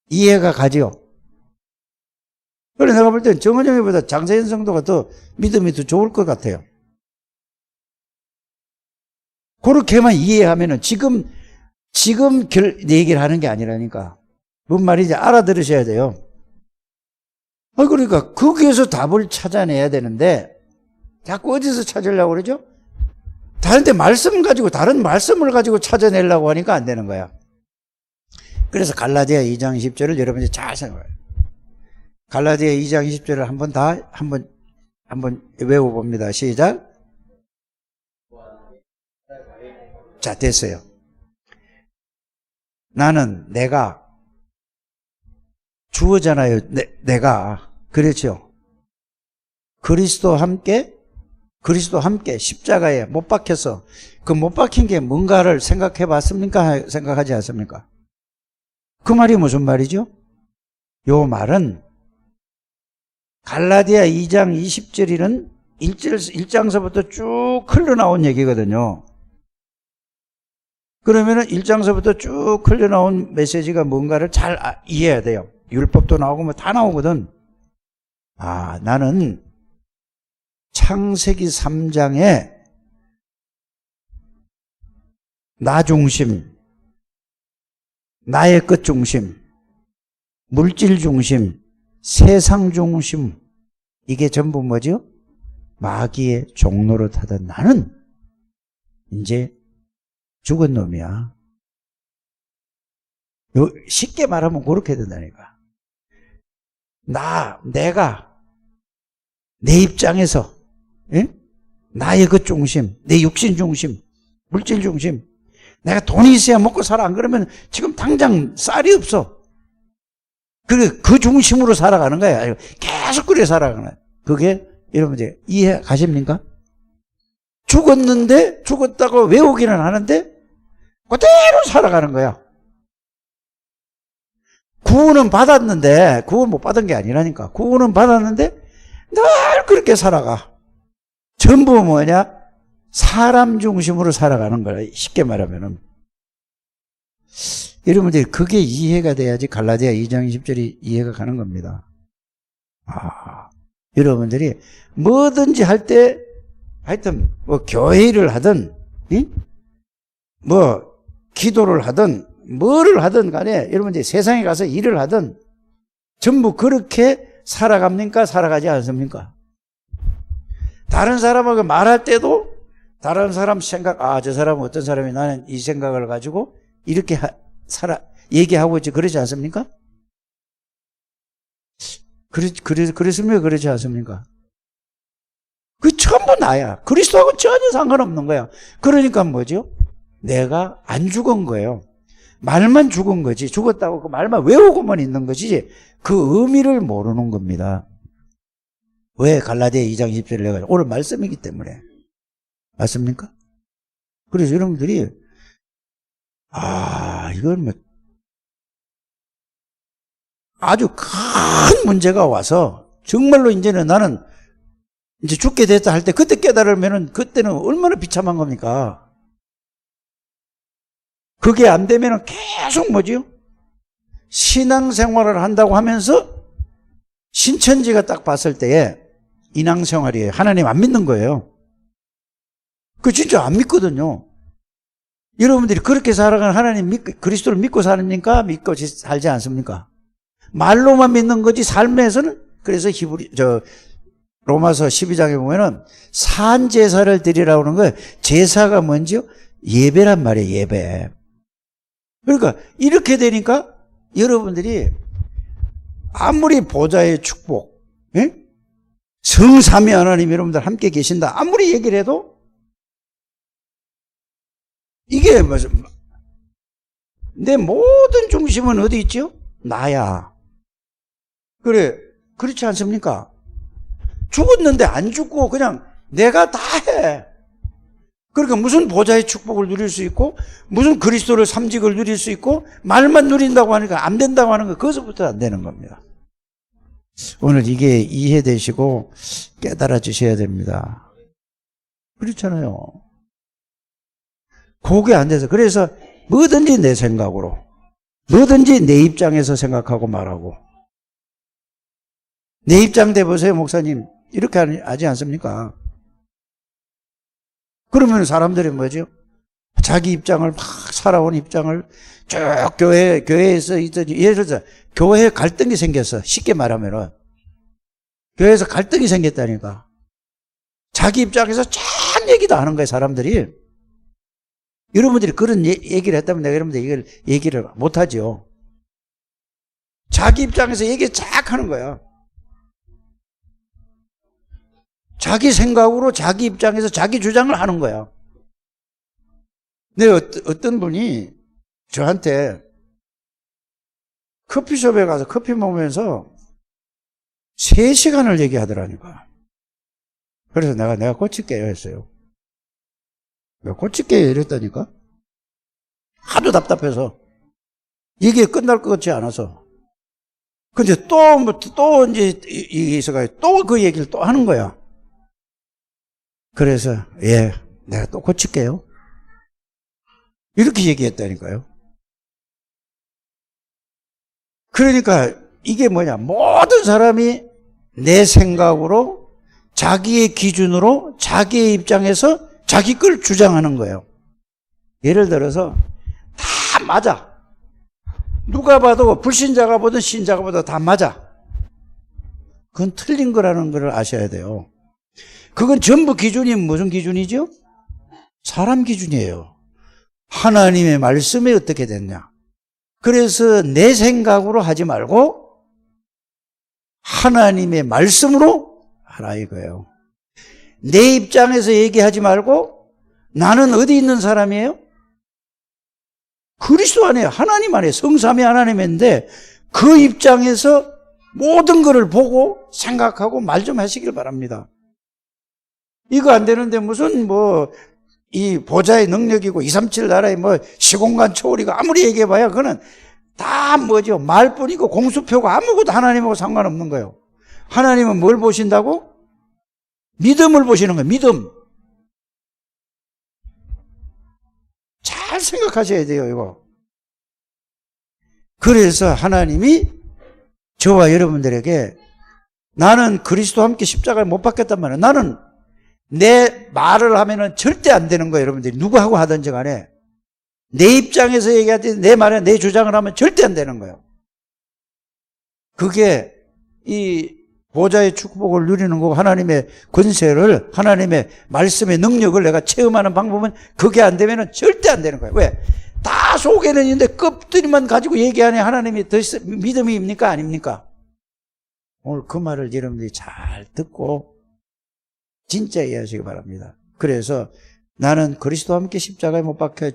이해가 가죠? 그래, 내가 볼 땐 정은영이보다 장세현 성도가 더 믿음이 더 좋을 것 같아요. 그렇게만 이해하면은 지금 얘기를 하는 게 아니라니까. 뭔 말인지 알아들으셔야 돼요. 그러니까 거기에서 답을 찾아내야 되는데 자꾸 어디서 찾으려고 그러죠? 다른 말씀을 가지고 찾아내려고 하니까 안 되는 거야. 그래서 갈라디아 2장 20절을 여러분이 잘 생각해요. 갈라디아 2장 20절을 한번 외워봅니다. 시작. 자, 됐어요. 나는 내가 주어잖아요. 내가. 그렇죠. 그리스도와 함께 그리스도와 함께 십자가에 못 박혀서 그 못 박힌 게 뭔가를 생각해 봤습니까? 생각하지 않습니까? 그 말이 무슨 말이죠? 요 말은 갈라디아 2장 20절이는 1장서부터 쭉 흘러나온 얘기거든요. 그러면은 1장서부터 쭉 흘러나온 메시지가 뭔가를 잘 이해해야 돼요. 율법도 나오고 뭐 다 나오거든. 아, 나는 창세기 3장에 나 중심, 나의 끝 중심, 물질 중심, 세상 중심, 이게 전부 뭐죠? 마귀의 종노릇하던 나는 이제 죽은 놈이야. 쉽게 말하면 그렇게 된다니까. 내가 내 입장에서, 예? 나의 그 중심, 내 육신 중심, 물질 중심, 내가 돈이 있어야 먹고 살아. 안 그러면 지금 당장 쌀이 없어. 그 중심으로 살아가는 거야. 계속 그래 살아가는 거야. 그게 여러분 이제 이해 가십니까? 죽었는데 죽었다고 외우기는 하는데 그대로 살아가는 거야. 구원은 받았는데 구원 못 받은 게 아니라니까. 구원은 받았는데 늘 그렇게 살아가. 전부 뭐냐? 사람 중심으로 살아가는 거야. 쉽게 말하면은. 여러분들 그게 이해가 돼야지 갈라디아 2장 20절이 이해가 가는 겁니다. 여러분들이 뭐든지 할 때 하여튼 뭐 교회를 하든 뭐 기도를 하든 뭐를 하든 간에 여러분들이 세상에 가서 일을 하든 전부 그렇게 살아갑니까? 살아가지 않습니까? 다른 사람하고 말할 때도 다른 사람 생각, 저 사람은 어떤 사람이 나는 이 생각을 가지고 이렇게 얘기하고 있지, 그러지 않습니까? 그랬으면 그러지 않습니까? 그 전부 나야. 그리스도하고 전혀 상관없는 거야. 그러니까 뭐죠? 내가 안 죽은 거예요. 말만 죽은 거지. 죽었다고 그 말만 외우고만 있는 것이지 그 의미를 모르는 겁니다. 왜? 갈라디아 2장 20절을 내가 오늘 말씀이기 때문에. 맞습니까? 그래서 여러분들이 이건 뭐 아주 큰 문제가 와서 정말로 이제는 나는 이제 죽게 됐다 할 때 그때 깨달으면은 그때는 얼마나 비참한 겁니까? 그게 안 되면은 계속 뭐지요? 신앙생활을 한다고 하면서 신천지가 딱 봤을 때에 인왕생활이에요. 하나님 안 믿는 거예요. 그 진짜 안 믿거든요. 여러분들이 그렇게 살아가는 하나님 그리스도를 믿고 사니까 믿고 살지 않습니까? 말로만 믿는 거지 삶에서는. 그래서 로마서 12장에 보면은 산제사를 드리라고 하는 거예요. 제사가 뭔지요? 예배란 말이에요. 예배. 그러니까 이렇게 되니까 여러분들이 아무리 보좌의 축복, 성삼위 하나님 여러분들 함께 계신다 아무리 얘기를 해도 이게 내 모든 중심은 어디 있죠? 나야. 그래, 그렇지 않습니까? 죽었는데 안 죽고 그냥 내가 다 해. 그러니까 무슨 보좌의 축복을 누릴 수 있고 무슨 그리스도를 삼직을 누릴 수 있고 말만 누린다고 하니까 안 된다고 하는 거 그것부터 안 되는 겁니다. 오늘 이게 이해되시고 깨달아지셔야 됩니다. 그렇잖아요. 그게 안 돼서 그래서 뭐든지 내 생각으로 뭐든지 내 입장에서 생각하고 말하고 내 입장 대보세요 목사님 이렇게 하지 않습니까? 그러면 사람들이 뭐죠? 자기 입장을 막 살아온 입장을 쭉 교회에서 있더니 예를 들어서 교회에 갈등이 생겼어. 쉽게 말하면은 교회에서 갈등이 생겼다니까. 자기 입장에서 참 얘기도 하는 거예요 사람들이. 여러분들이 그런 얘기를 했다면 내가 여러분들 이걸 얘기를 못하죠. 자기 입장에서 얘기 쫙 하는 거야. 자기 생각으로 자기 입장에서 자기 주장을 하는 거야. 근데 어떤 분이 저한테 커피숍에 가서 커피 먹으면서 3시간을 얘기하더라니까. 그래서 내가 고칠게요 했어요. 내가 고칠게요 이랬다니까. 하도 답답해서. 이게 끝날 것 같지 않아서. 근데 또 이제 있어가지고 또 그 얘기를 또 하는 거야. 그래서 예, 내가 또 고칠게요. 이렇게 얘기했다니까요. 그러니까 이게 뭐냐, 모든 사람이 내 생각으로 자기의 기준으로 자기의 입장에서 자기 걸 주장하는 거예요. 예를 들어서 다 맞아. 누가 봐도 불신자가 보든 신자가 보든 다 맞아. 그건 틀린 거라는 걸 아셔야 돼요. 그건 전부 기준이 무슨 기준이죠? 사람 기준이에요. 하나님의 말씀이 어떻게 됐냐. 그래서 내 생각으로 하지 말고 하나님의 말씀으로 하라 이거예요. 내 입장에서 얘기하지 말고 나는 어디 있는 사람이에요? 그리스도 안에 하나님 안에 성삼위 하나님인데 그 입장에서 모든 것을 보고 생각하고 말 좀 하시길 바랍니다. 이거 안 되는데 무슨 이 보좌의 능력이고 237 나라의 시공간 초월이고 아무리 얘기해봐야 그거는 다 뭐죠? 말뿐이고 공수표고 아무것도 하나님하고 상관없는 거예요. 하나님은 뭘 보신다고? 믿음을 보시는 거예요. 믿음. 잘 생각하셔야 돼요, 이거. 그래서 하나님이 저와 여러분들에게 나는 그리스도와 함께 십자가를 못 박겠단 말이에요. 나는 내 말을 하면은 절대 안 되는 거예요, 여러분들이. 누구하고 하든지 간에. 내 입장에서 얘기하든지 내 말에 내 주장을 하면 절대 안 되는 거예요. 그게 이 보좌의 축복을 누리는 거고 하나님의 권세를, 하나님의 말씀의 능력을 내가 체험하는 방법은 그게 안 되면은 절대 안 되는 거예요. 왜? 다 속에는 있는데 껍데기만 가지고 얘기하니 하나님이 더 믿음입니까? 아닙니까? 오늘 그 말을 여러분들이 잘 듣고 진짜 이해하시기 바랍니다. 그래서 나는 그리스도와 함께 십자가에 못 박혀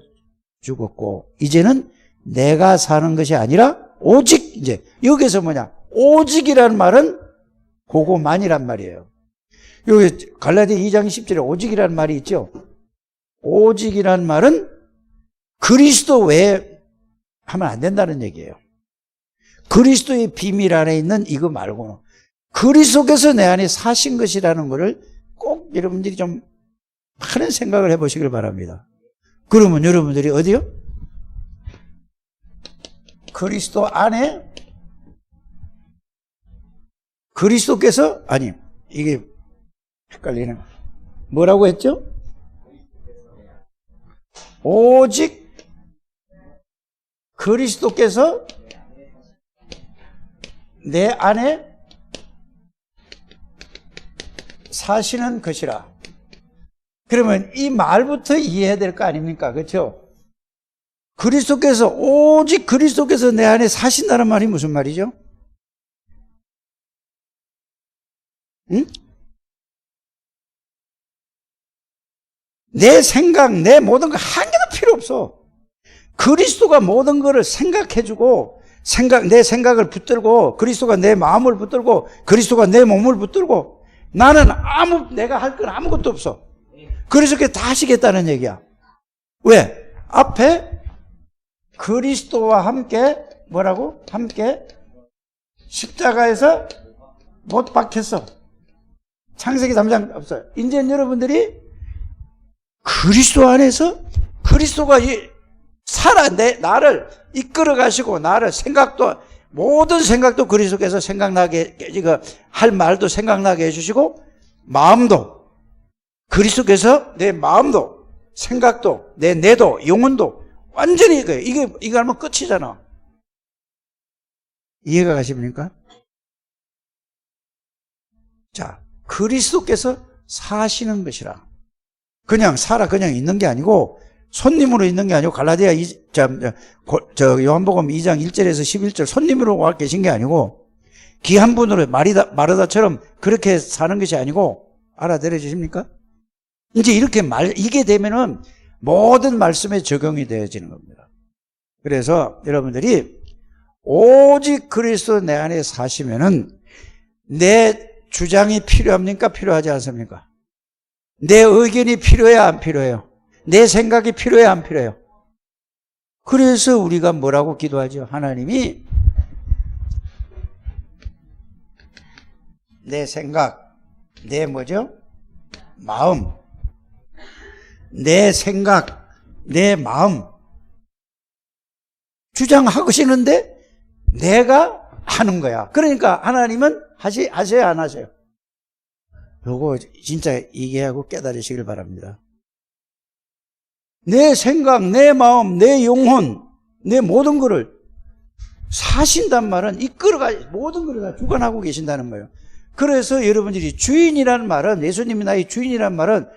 죽었고 이제는 내가 사는 것이 아니라 오직, 이제 여기서 뭐냐, 오직이라는 말은 그거만이란 말이에요. 여기 갈라디아 2장 10절에 오직이라는 말이 있죠. 오직이라는 말은 그리스도 외에 하면 안 된다는 얘기예요. 그리스도의 비밀 안에 있는 이거 말고는 그리스도께서 내 안에 사신 것이라는 것을 꼭 여러분들이 좀 많은 생각을 해보시길 바랍니다. 그러면 여러분들이 어디요? 그리스도 안에 그리스도께서, 아니 이게 헷갈리네. 뭐라고 했죠? 오직 그리스도께서 내 안에 사시는 것이라. 그러면 이 말부터 이해해야 될 거 아닙니까? 그렇죠? 그리스도께서, 오직 그리스도께서 내 안에 사신다는 말이 무슨 말이죠? 응? 내 생각, 내 모든 거 한 개도 필요 없어. 그리스도가 모든 것을 생각해주고, 내 생각을 붙들고, 그리스도가 내 마음을 붙들고, 그리스도가 내 몸을 붙들고, 나는 내가 할 건 아무것도 없어. 그래서 그게 다 하시겠다는 얘기야. 왜? 앞에 그리스도와 함께, 뭐라고? 함께 십자가에서 못 박혔어. 창세기 3장 없어요. 이제 여러분들이 그리스도 안에서 그리스도가 나를 이끌어 가시고 나를 모든 생각도 그리스도께서 생각나게, 할 말도 생각나게 해주시고 마음도 그리스도께서 내 마음도 생각도 내 뇌도 영혼도 완전히 이거 하면 끝이잖아. 이해가 가십니까? 자, 그리스도께서 사시는 것이라. 그냥 있는 게 아니고 손님으로 있는 게 아니고 갈라디아 요한복음 2장 1절에서 11절 손님으로 와 계신 게 아니고 귀한 분으로 마르다처럼 그렇게 사는 것이 아니고 알아들으십니까? 이제 이게 되면은 모든 말씀에 적용이 되어지는 겁니다. 그래서 여러분들이 오직 그리스도 내 안에 사시면은 내 주장이 필요합니까? 필요하지 않습니까? 내 의견이 필요해요, 안 필요해요? 내 생각이 필요해요, 안 필요해요? 그래서 우리가 뭐라고 기도하죠? 하나님이 내 생각, 내 뭐죠? 마음, 내 생각, 내 마음 주장하시는데 내가 하는 거야. 그러니까 하나님은 하세요, 안 하세요? 요거 진짜 이해하고 깨달으시길 바랍니다. 내 생각, 내 마음, 내 영혼, 내 모든 것을 사신단 말은 이끌어가, 모든 것을 다 주관하고 계신다는 거예요. 그래서 여러분들이 주인이라는 말은, 예수님이 나의 주인이라는 말은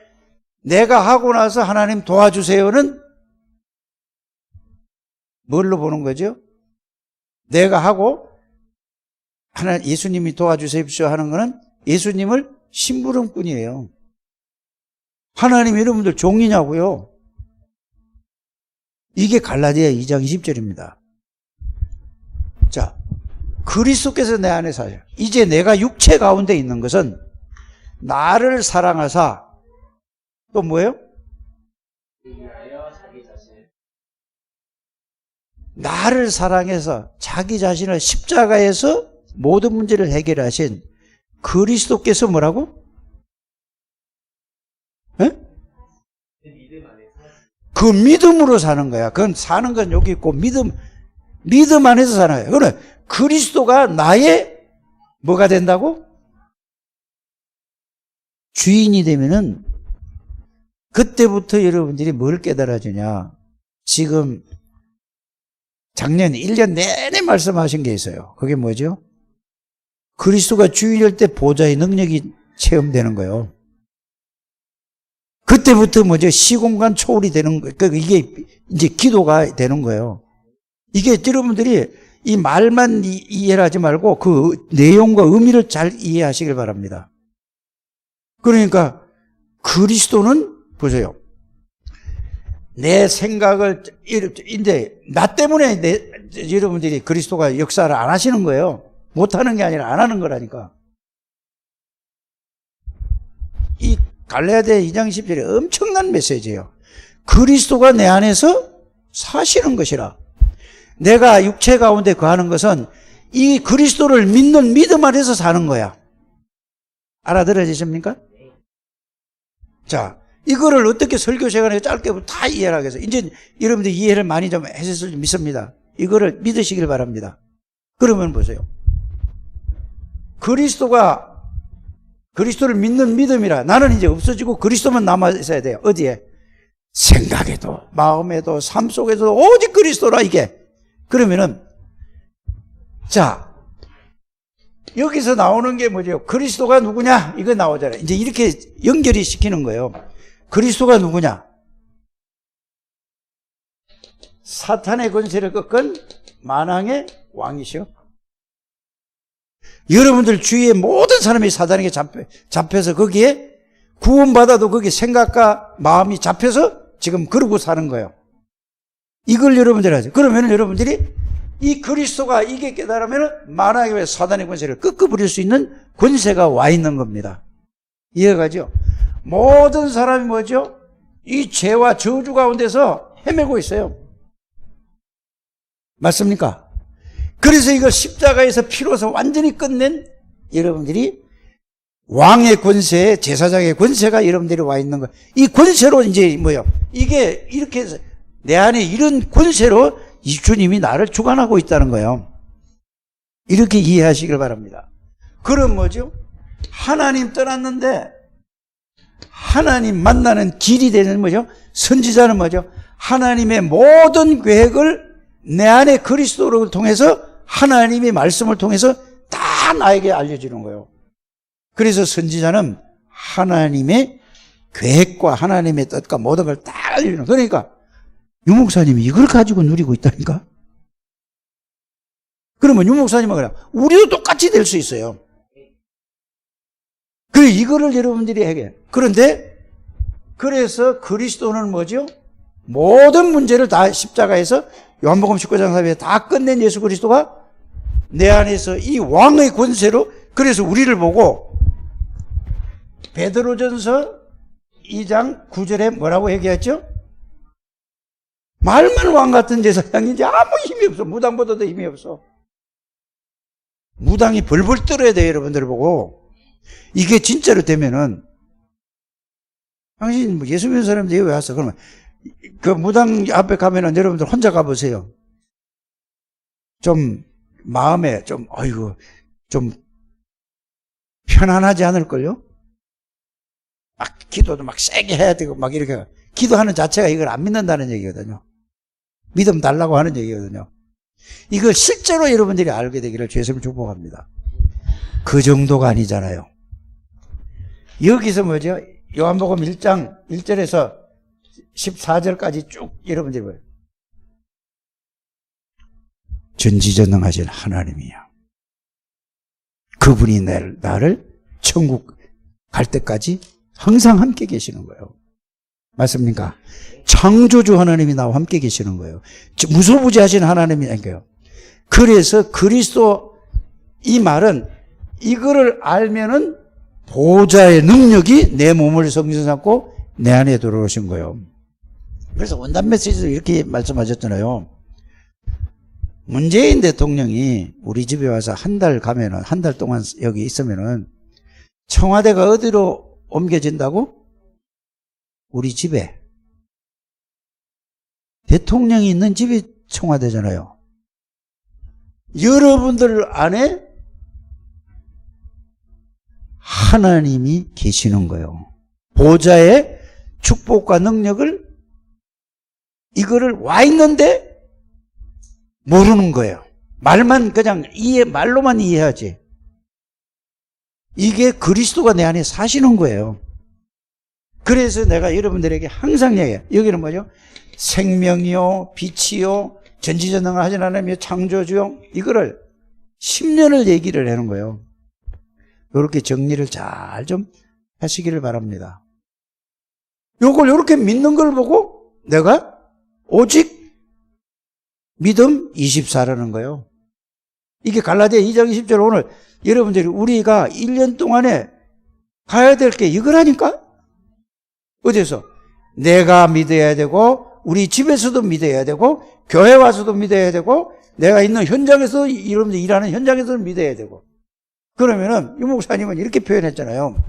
내가 하고 나서 하나님 도와주세요는 뭘로 보는 거죠? 내가 하고 하나님, 예수님이 도와주십시오 하는 거는 예수님을 심부름꾼이에요. 하나님 여러분들 종이냐고요? 이게 갈라디아 2장 20절입니다. 자, 그리스도께서 내 안에 사셔. 이제 내가 육체 가운데 있는 것은 나를 사랑하사 또 뭐예요? 나를 사랑해서 자기 자신을 십자가에서 모든 문제를 해결하신 그리스도께서 뭐라고? 에? 그 믿음으로 사는 거야. 그건 사는 건 여기 있고 믿음 안에서 사는 거야. 그러면 그리스도가 나의 뭐가 된다고? 주인이 되면은 그때부터 여러분들이 뭘 깨달아지냐? 지금 작년 1년 내내 말씀하신 게 있어요. 그게 뭐죠? 그리스도가 주인일 때 보좌의 능력이 체험되는 거예요. 그때부터 뭐죠? 시공간 초월이 되는 거예요. 이게 이제 기도가 되는 거예요. 이게 여러분들이 이 말만 이해를 하지 말고 그 내용과 의미를 잘 이해하시길 바랍니다. 그러니까 그리스도는 보세요. 내 생각을, 이제 나 때문에 여러분들이 그리스도가 역사를 안 하시는 거예요. 못하는 게 아니라 안 하는 거라니까. 이 갈라디아 2장 10절이 엄청난 메시지예요. 그리스도가 내 안에서 사시는 것이라. 내가 육체 가운데 거하는 것은 이 그리스도를 믿는 믿음 안에서 사는 거야. 알아들어지십니까? 자, 이거를 어떻게 설교 시간에 짧게 다 이해를 하겠어요. 이제 여러분들 이해를 많이 좀 하셨을 줄 믿습니다. 이거를 믿으시길 바랍니다. 그러면 보세요. 그리스도를 믿는 믿음이라 나는 이제 없어지고 그리스도만 남아 있어야 돼요. 어디에? 생각에도, 마음에도, 삶 속에도 오직 그리스도라 이게. 그러면은, 자, 여기서 나오는 게 뭐죠? 그리스도가 누구냐? 이거 나오잖아요. 이제 이렇게 연결이 시키는 거예요. 그리스도가 누구냐? 사탄의 권세를 꺾은 만왕의 왕이시오. 여러분들 주위에 모든 사람이 사단에게 잡혀서 거기에 구원받아도 거기 생각과 마음이 잡혀서 지금 그러고 사는 거예요. 이걸 여러분들이 하죠. 그러면 여러분들이 이 그리스도가 이게 깨달으면 만왕의 사단의 권세를 꺾어버릴 수 있는 권세가 와 있는 겁니다. 이해가죠? 모든 사람이 뭐죠? 이 죄와 저주 가운데서 헤매고 있어요. 맞습니까? 그래서 이거 십자가에서 피로서 완전히 끝낸 여러분들이 왕의 권세, 제사장의 권세가 여러분들이 와 있는 거예요. 이 권세로 이제 뭐요? 이게 이렇게 해서 내 안에 이런 권세로 이 주님이 나를 주관하고 있다는 거예요. 이렇게 이해하시길 바랍니다. 그럼 뭐죠? 하나님 떠났는데 하나님 만나는 길이 되는 뭐죠? 선지자는 뭐죠? 하나님의 모든 계획을 내 안에 그리스도를 통해서 하나님의 말씀을 통해서 다 나에게 알려주는 거예요. 그래서 선지자는 하나님의 계획과 하나님의 뜻과 모든 걸 다 알려주는 거예요. 그러니까 유목사님이 이걸 가지고 누리고 있다니까? 그러면 유목사님은 그냥 우리도 똑같이 될 수 있어요. 그래, 이거를 여러분들이 해결해. 그런데 그래서 그리스도는 뭐죠? 모든 문제를 다 십자가에서 요한복음 19장 3절에 다 끝낸 예수 그리스도가 내 안에서 이 왕의 권세로, 그래서 우리를 보고 베드로전서 2장 9절에 뭐라고 얘기했죠? 말만 왕 같은 제사장인지 아무 힘이 없어. 무당보다도 힘이 없어. 무당이 벌벌 떨어야 돼요, 여러분들 보고. 이게 진짜로 되면은, 당신 예수 믿는 사람들이 왜 왔어? 그러면, 그 무당 앞에 가면은 여러분들 혼자 가보세요. 좀, 마음에 좀, 어이구, 좀, 편안하지 않을걸요? 막 기도도 막 세게 해야 되고 막 이렇게 기도하는 자체가 이걸 안 믿는다는 얘기거든요. 믿음 달라고 하는 얘기거든요. 이걸 실제로 여러분들이 알게 되기를 주 예수님 축복합니다. 그 정도가 아니잖아요. 여기서 뭐죠? 요한복음 1장 1절에서 14절까지 쭉 여러분들이 뭐예요? 전지전능하신 하나님이야. 그분이 나를 천국 갈 때까지 항상 함께 계시는 거예요. 맞습니까? 창조주 하나님이 나와 함께 계시는 거예요. 무소부지하신 하나님이 아니에요. 그래서 그리스도 이 말은 이거를 알면은 보좌의 능력이 내 몸을 성전 삼고 내 안에 들어오신 거예요. 그래서 원단 메시지도 이렇게 말씀하셨잖아요. 문재인 대통령이 우리 집에 와서 한 달 가면은, 한 달 동안 여기 있으면은 청와대가 어디로 옮겨진다고? 우리 집에. 대통령이 있는 집이 청와대잖아요. 여러분들 안에 하나님이 계시는 거예요. 보좌의 축복과 능력을 이거를 와 있는데 모르는 거예요. 말만 그냥 말로만 이해하지. 이게 그리스도가 내 안에 사시는 거예요. 그래서 내가 여러분들에게 항상 얘기해요. 여기는 뭐죠? 생명이요, 빛이요, 전지전능하신 하나님이요, 창조주요. 이거를 10년을 얘기를 하는 거예요. 이렇게 정리를 잘 좀 하시기를 바랍니다. 요걸 이렇게 믿는 걸 보고 내가 오직 믿음 24라는 거예요. 이게 갈라디아 2장 20절 오늘 여러분들이 우리가 1년 동안에 가야 될 게 이거라니까? 어디서? 내가 믿어야 되고 우리 집에서도 믿어야 되고 교회 와서도 믿어야 되고 내가 있는 현장에서 여러분들 일하는 현장에서도 믿어야 되고 그러면은 유 목사님은 이렇게 표현했잖아요.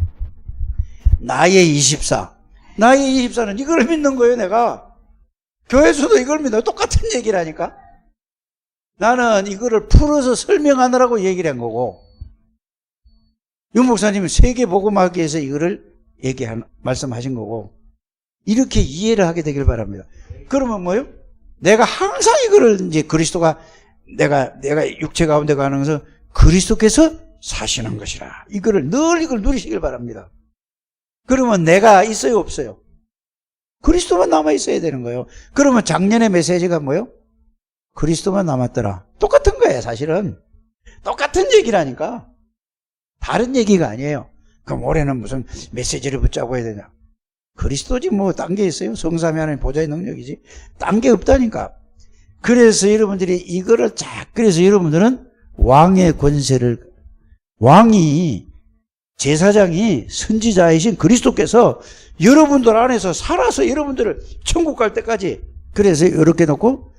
나의 24. 나의 24는 이걸 믿는 거예요, 내가. 교회에서도 이걸 믿어요. 똑같은 얘기라니까. 나는 이거를 풀어서 설명하느라고 얘기를 한 거고 유 목사님은 세계복음학교에서 이거를 말씀하신 거고 이렇게 이해를 하게 되길 바랍니다. 그러면 뭐요? 내가 항상 이거를 이제 그리스도가 내가 육체 가운데 가는 것은 그리스도께서 사시는 것이라. 이거를 늘 이걸 누리시길 바랍니다. 그러면 내가 있어요, 없어요? 그리스도만 남아 있어야 되는 거예요. 그러면 작년의 메시지가 뭐요? 그리스도만 남았더라. 똑같은 거예요, 사실은. 똑같은 얘기라니까. 다른 얘기가 아니에요. 그럼 올해는 무슨 메시지를 붙잡고 해야 되냐? 그리스도지 뭐 딴 게 있어요? 성삼위 하나님 보좌의 능력이지. 딴 게 없다니까. 그래서 여러분들이 이거를 그래서 여러분들은 왕의 권세를 왕이 제사장이 선지자이신 그리스도께서 여러분들 안에서 살아서 여러분들을 천국 갈 때까지 그래서 이렇게 놓고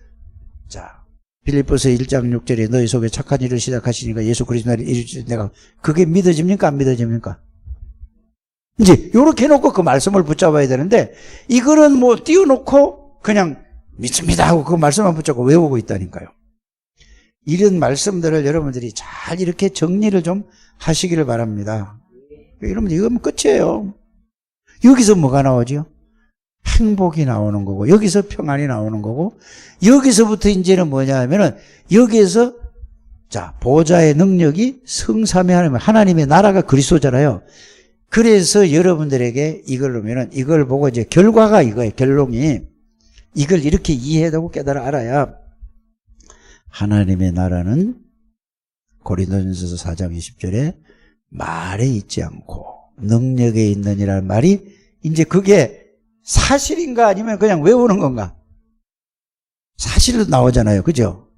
자 빌립보서 1장 6절에 너희 속에 착한 일을 시작하시니까 예수 그리스도를 이루시는 내가 그게 믿어집니까? 안 믿어집니까? 이제 이렇게 해놓고 그 말씀을 붙잡아야 되는데 이거는 뭐 띄워놓고 그냥 믿습니다 하고 그 말씀만 붙잡고 외우고 있다니까요. 이런 말씀들을 여러분들이 잘 이렇게 정리를 좀 하시기를 바랍니다. 여러분들 이거면 끝이에요. 여기서 뭐가 나오죠? 행복이 나오는 거고 여기서 평안이 나오는 거고 여기서부터 이제는 뭐냐 하면은 여기에서 자 보좌의 능력이 성삼위 하나님의 나라가 그리스도잖아요. 그래서 여러분들에게 이걸 보면은 이걸 보고 이제 결과가 이거예요. 결론이 이걸 이렇게 이해하고 깨달아 알아야 하나님의 나라는 고린도전서 4장 20절에 말에 있지 않고 능력에 있느니라는 말이 이제 그게 사실인가 아니면 그냥 외우는 건가? 사실로 나오잖아요. 그죠?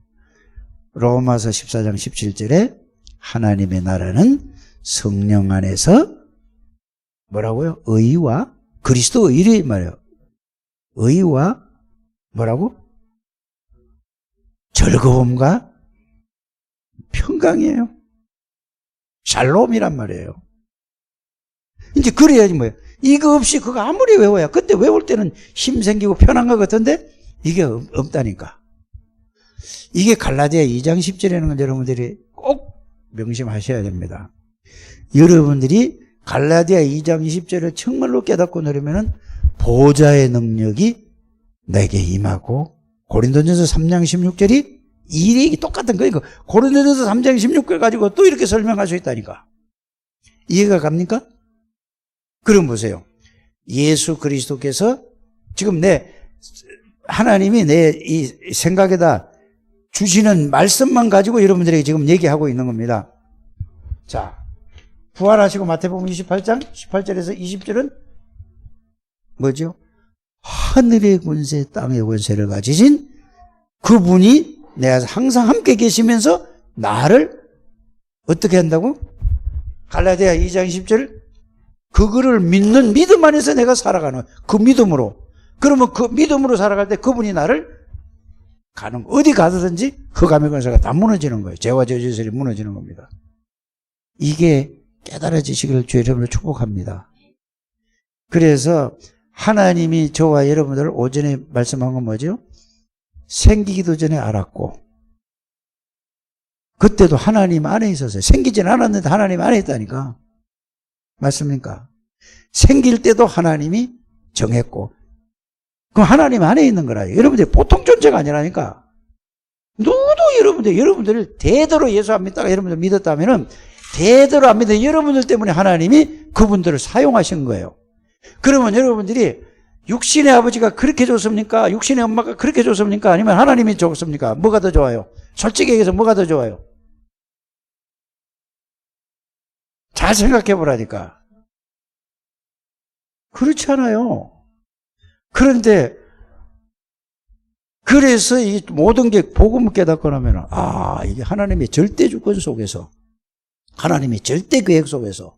로마서 14장 17절에 하나님의 나라는 성령 안에서 뭐라고요? 의와 그리스도 의리 말이에요. 의와 뭐라고? 즐거움과 평강이에요. 샬롬이란 말이에요. 이제 그래야지 뭐예요. 이거 없이 그거 아무리 외워야 그때 외울 때는 힘 생기고 편한 것 같은데 이게 없다니까. 이게 갈라디아 2장 10절이라는 건 여러분들이 꼭 명심하셔야 됩니다. 여러분들이 갈라디아 2장 20절을 정말로 깨닫고 누리면은 보좌의 능력이 내게 임하고, 고린도전서 3장 16절이 이 얘기 똑같은 거예요. 고린도전서 3장 16절 가지고 또 이렇게 설명할 수 있다니까. 이해가 갑니까? 그럼 보세요. 예수 그리스도께서 지금 하나님이 내 이 생각에다 주시는 말씀만 가지고 여러분들에게 지금 얘기하고 있는 겁니다. 자, 부활하시고 마태복음 28장 18절에서 20절은 뭐죠? 하늘의 권세, 땅의 권세를 가지신 그분이 내가 항상 함께 계시면서 나를 어떻게 한다고? 갈라디아 2장 10절, 그거를 믿는 믿음 안에서 내가 살아가는 그 믿음으로. 그러면 그 믿음으로 살아갈 때 그분이 나를 가는, 어디 가든지 흑암의 권세가 다 무너지는 거예요. 죄와 저주들이 무너지는 겁니다. 이게 깨달아지시기를 주 여러분을 축복합니다. 그래서 하나님이 저와 여러분들을 오전에 말씀한 건 뭐죠? 생기기도 전에 알았고, 그때도 하나님 안에 있었어요. 생기진 않았는데 하나님 안에 있다니까. 맞습니까? 생길 때도 하나님이 정했고, 그럼 하나님 안에 있는 거라요. 여러분들이 보통 존재가 아니라니까. 누구도 여러분들을 대대로 예수 안 믿다가 여러분들 믿었다면은 대대로 안 믿는 여러분들 때문에 하나님이 그분들을 사용하신 거예요. 그러면 여러분들이 육신의 아버지가 그렇게 좋습니까? 육신의 엄마가 그렇게 좋습니까? 아니면 하나님이 좋습니까? 뭐가 더 좋아요? 솔직히 얘기해서 뭐가 더 좋아요? 잘 생각해 보라니까. 그렇지 않아요. 그런데 그래서 이 모든 게 복음을 깨닫고 나면 이게 하나님의 절대 주권 속에서, 하나님의 절대 계획 속에서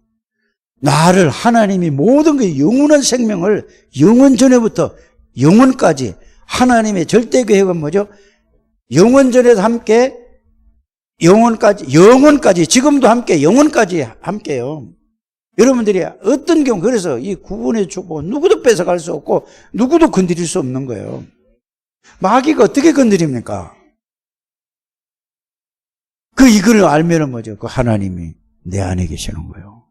나를 하나님이 모든 게 영원한 생명을 영원 전에부터 영원까지, 하나님의 절대 계획은 뭐죠? 영원 전에도 함께 영원까지 지금도 함께 영원까지 함께요. 여러분들이 어떤 경우, 그래서 이 구원의 축복은 누구도 뺏어갈 수 없고 누구도 건드릴 수 없는 거예요. 마귀가 어떻게 건드립니까? 이거를 알면은 뭐죠? 그 하나님이 내 안에 계시는 거예요.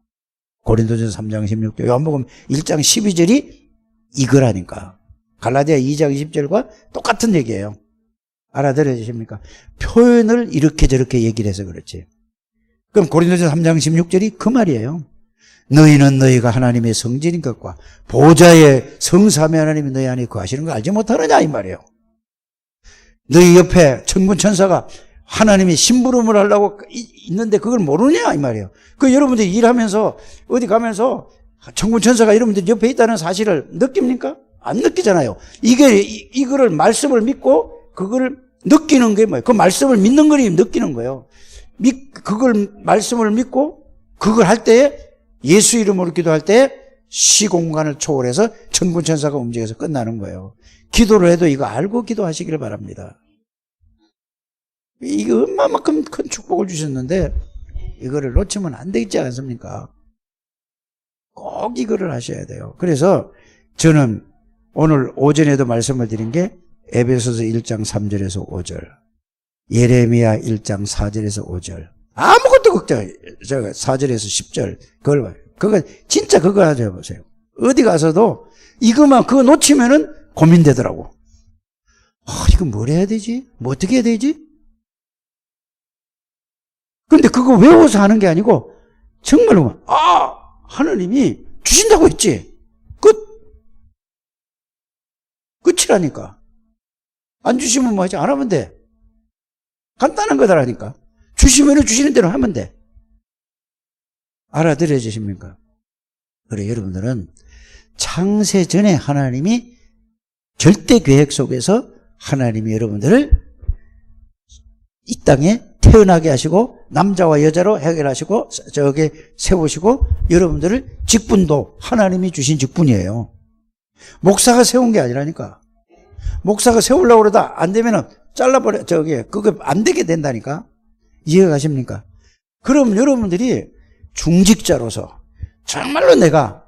고린도전서 3장 16절, 요한복음 1장 12절이 이거라니까. 갈라디아 2장 20절과 똑같은 얘기예요. 알아들으십니까? 표현을 이렇게 저렇게 얘기를 해서 그렇지. 그럼 고린도전서 3장 16절이 그 말이에요. 너희는 너희가 하나님의 성전인 것과 보좌의 성삼위 하나님이 너희 안에 거하시는 거 알지 못하느냐 이 말이에요. 너희 옆에 천군 천사가 하나님이 심부름을 하려고 있는데 그걸 모르냐 이 말이에요. 여러분들이 일하면서 어디 가면서 천군 천사가 여러분들 옆에 있다는 사실을 느낍니까? 안 느끼잖아요. 이거를 말씀을 믿고 그걸 느끼는 게 뭐예요? 그 말씀을 믿는 거니 느끼는 거예요. 그걸 말씀을 믿고 그걸 할 때에, 예수 이름으로 기도할 때 시공간을 초월해서 천군 천사가 움직여서 끝나는 거예요. 기도를 해도 이거 알고 기도하시기를 바랍니다. 이거 얼마만큼 큰 축복을 주셨는데 이거를 놓치면 안 되지 않습니까? 꼭 이거를 하셔야 돼요. 그래서 저는 오늘 오전에도 말씀을 드린 게 에베소서 1장 3절에서 5절, 예레미야 1장 4절에서 5절, 아무것도 걱정, 4절에서 10절, 그거 진짜 그거 하자 보세요. 어디 가서도 이거만 그거 놓치면은 고민되더라고. 이거 뭘 해야 되지? 뭐 어떻게 해야 되지? 근데 그거 외워서 하는 게 아니고 정말로 하나님이 주신다고 했지. 끝이라니까. 안 주시면 뭐하지? 안 하면 돼. 간단한 거다라니까. 주시면 주시는 대로 하면 돼. 알아들어지십니까? 그래, 여러분들은 창세 전에 하나님이 절대 계획 속에서 하나님이 여러분들을 이 땅에 태어나게 하시고 남자와 여자로 해결하시고 저게 세우시고 여러분들을 직분도 하나님이 주신 직분이에요. 목사가 세운 게 아니라니까. 목사가 세우려고 그러다 안 되면은 잘라버려, 그거 안 되게 된다니까. 이해가 가십니까? 그럼 여러분들이 중직자로서 정말로 내가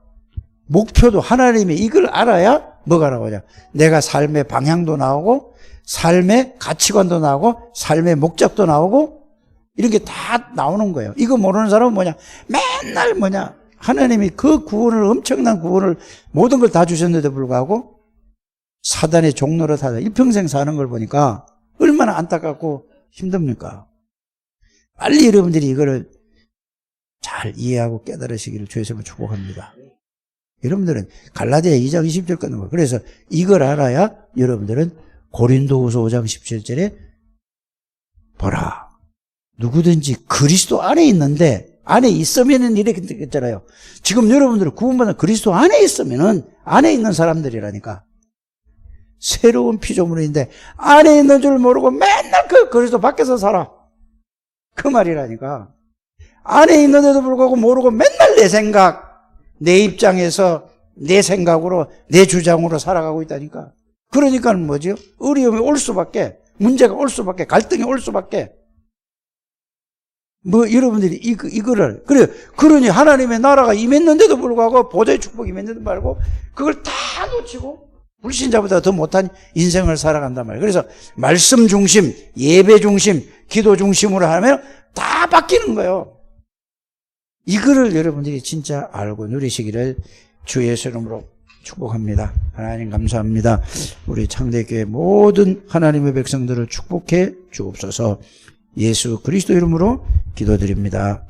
목표도 하나님이 이걸 알아야 뭐가 나오냐. 내가 삶의 방향도 나오고, 삶의 가치관도 나오고, 삶의 목적도 나오고, 이런 게 다 나오는 거예요. 이거 모르는 사람은 뭐냐. 맨날 뭐냐. 하나님이 그 구원을, 엄청난 구원을 모든 걸 다 주셨는데도 불구하고 사단의 종로로 사다 일평생 사는 걸 보니까 얼마나 안타깝고 힘듭니까? 빨리 여러분들이 이거를 잘 이해하고 깨달으시기를 주의 이름으로 축복합니다. 여러분들은 갈라디아 2장 20절 끊는 거예요. 그래서 이걸 알아야 여러분들은 고린도후서 5장 17절에 보라, 누구든지 그리스도 안에 있는데, 안에 있으면은 이렇게 됐잖아요. 지금 여러분들은 구원받은 그리스도 안에 있으면은 안에 있는 사람들이라니까. 새로운 피조물인데 안에 있는 줄 모르고 맨날 그 그리스도 밖에서 살아. 그 말이라니까. 안에 있는데도 불구하고 모르고 맨날 내 생각, 내 입장에서 내 생각으로, 내 주장으로 살아가고 있다니까. 그러니까 뭐죠? 어려움이 올 수밖에, 문제가 올 수밖에, 갈등이 올 수밖에. 뭐 여러분들이 이거를 그러니 하나님의 나라가 임했는데도 불구하고, 보좌의 축복이 임했는데도 말고 그걸 다 놓치고 불신자보다 더 못한 인생을 살아간단 말이에요. 그래서 말씀 중심, 예배 중심, 기도 중심으로 하면 다 바뀌는 거예요. 이거를 여러분들이 진짜 알고 누리시기를 주 예수 이름으로 축복합니다. 하나님 감사합니다. 우리 창대교회 모든 하나님의 백성들을 축복해 주옵소서. 예수 그리스도 이름으로 기도드립니다.